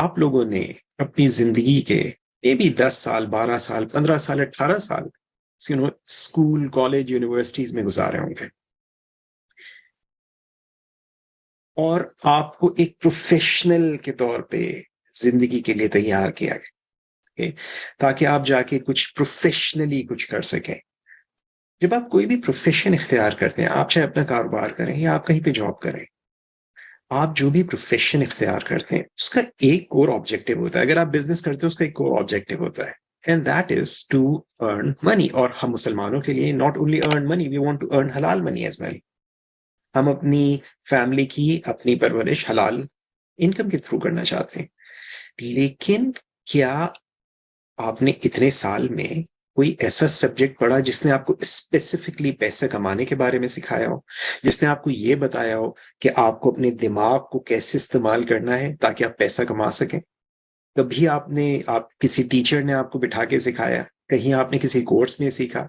आप लोगों ने अपनी जिंदगी के मे बी 10 साल, 12 साल, 15 साल, 18 साल स्कूल, कॉलेज, यूनिवर्सिटीज में गुजारे होंगे, और आपको एक प्रोफेशनल के तौर पे जिंदगी के लिए तैयार किया गया, ताकि आप जाके कुछ प्रोफेशनली कुछ कर सकें। जब आप कोई भी प्रोफेशन इख्तियार करते हैं, आप चाहे अपना कारोबार करें या आप कहीं पे जॉब करें, आप जो भी प्रोफेशन इख्तियार करते हैं उसका एक कोर ऑब्जेक्टिव होता है। अगर आप बिजनेस करते हैं उसका एक कोर ऑब्जेक्टिव होता है, and that is to earn money. और हम मुसलमानों के लिए not only earn money, we want to earn हलाल मनी एज वेल। हम अपनी फैमिली की अपनी परवरिश हलाल इनकम के थ्रू करना चाहते हैं। लेकिन क्या आपने इतने साल में कोई ऐसा सब्जेक्ट पढ़ा जिसने आपको स्पेसिफिकली पैसे कमाने के बारे में सिखाया हो, जिसने आपको ये बताया हो कि आपको अपने दिमाग को कैसे इस्तेमाल करना है ताकि आप पैसा कमा सकें? कभी आप किसी टीचर ने आपको बिठा के सिखाया? कहीं आपने किसी कोर्स में सीखा?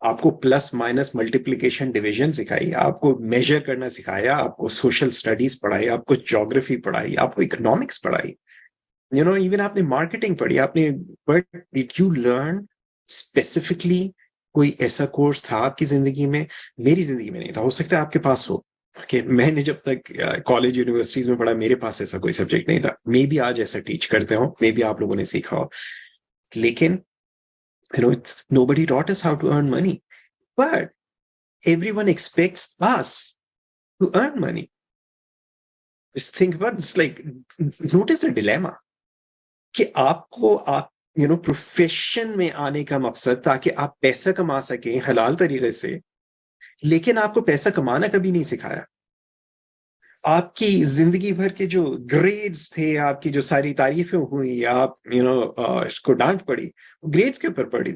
आपको प्लस माइनस मल्टीप्लिकेशन डिवीजन सिखाई, आपको मेजर करना सिखाया, आपको सोशल स्टडीज पढ़ाई, आपको ज्योग्राफी पढ़ाई, आपको इकोनॉमिक्स पढ़ाई, इवन आपने मार्केटिंग पढ़ी आपने, but did you learn specifically? कोई ऐसा कोर्स था आपकी जिंदगी में? मेरी जिंदगी में नहीं था, हो सकता है आपके पास हो। कि मैंने जब तक कॉलेज यूनिवर्सिटीज में पढ़ा, मेरे पास ऐसा कोई सब्जेक्ट नहीं था। मे बी आज ऐसा टीच करते हो, मे बी आप लोगों ने सीखा हो, लेकिन nobody taught us how to earn money, but everyone expects us to earn money. Just think about it. It's like, notice the dilemma कि आपको आप प्रोफेशन में आने का मकसद ताकि आप पैसा कमा सकें हलाल तरीके से, लेकिन आपको पैसा कमाना कभी नहीं सिखाया। आपकी जिंदगी भर के जो ग्रेड्स थे, आपकी जो सारी तारीफें हुई, आप को डांट पड़ी, ग्रेड्स के ऊपर पड़ी।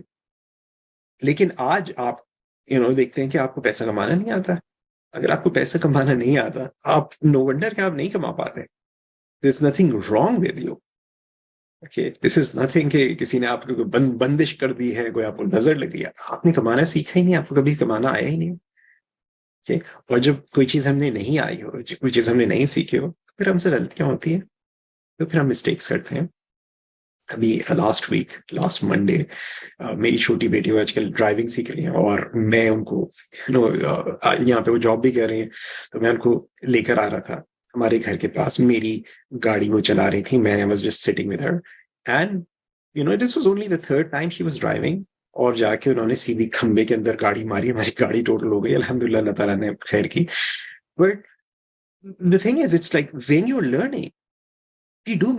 लेकिन आज आप देखते हैं कि आपको पैसा कमाना नहीं आता। अगर आपको पैसा कमाना नहीं आता, आप नो वंडर कि आप नहीं कमा पाते। There is nothing wrong with you. Okay, this is nothing कि किसी ने आपको कोई बंदिश कर दी है, कोई आपको नजर लगी है। आपने कमाना सीखा ही नहीं, आपको कभी कमाना आया ही नहीं। ओके, और जब कोई चीज हमने नहीं आई हो, कोई चीज हमने नहीं सीखी हो, फिर हमसे गलतियां होती हैं, तो फिर हम मिस्टेक्स करते हैं। अभी लास्ट वीक, लास्ट मंडे, मेरी छोटी बेटी वो आजकल ड्राइविंग सीख रही है, और मैं उनको यहाँ पे वो जॉब भी कर रही है, तो मैं उनको लेकर आ रहा था हमारे घर के पास। मेरी गाड़ी वो चला रही थी, मैं was just sitting with her, and this was only the third time she was driving, और जाके उन्होंने सीधी खंबे के अंदर गाड़ी मारी। हमारी गाड़ी टोटल हो गई, अल्हम्दुलिल्लाह, अल्लाह ताला ने खैर की। But the thing is, it's like when you are learning, you do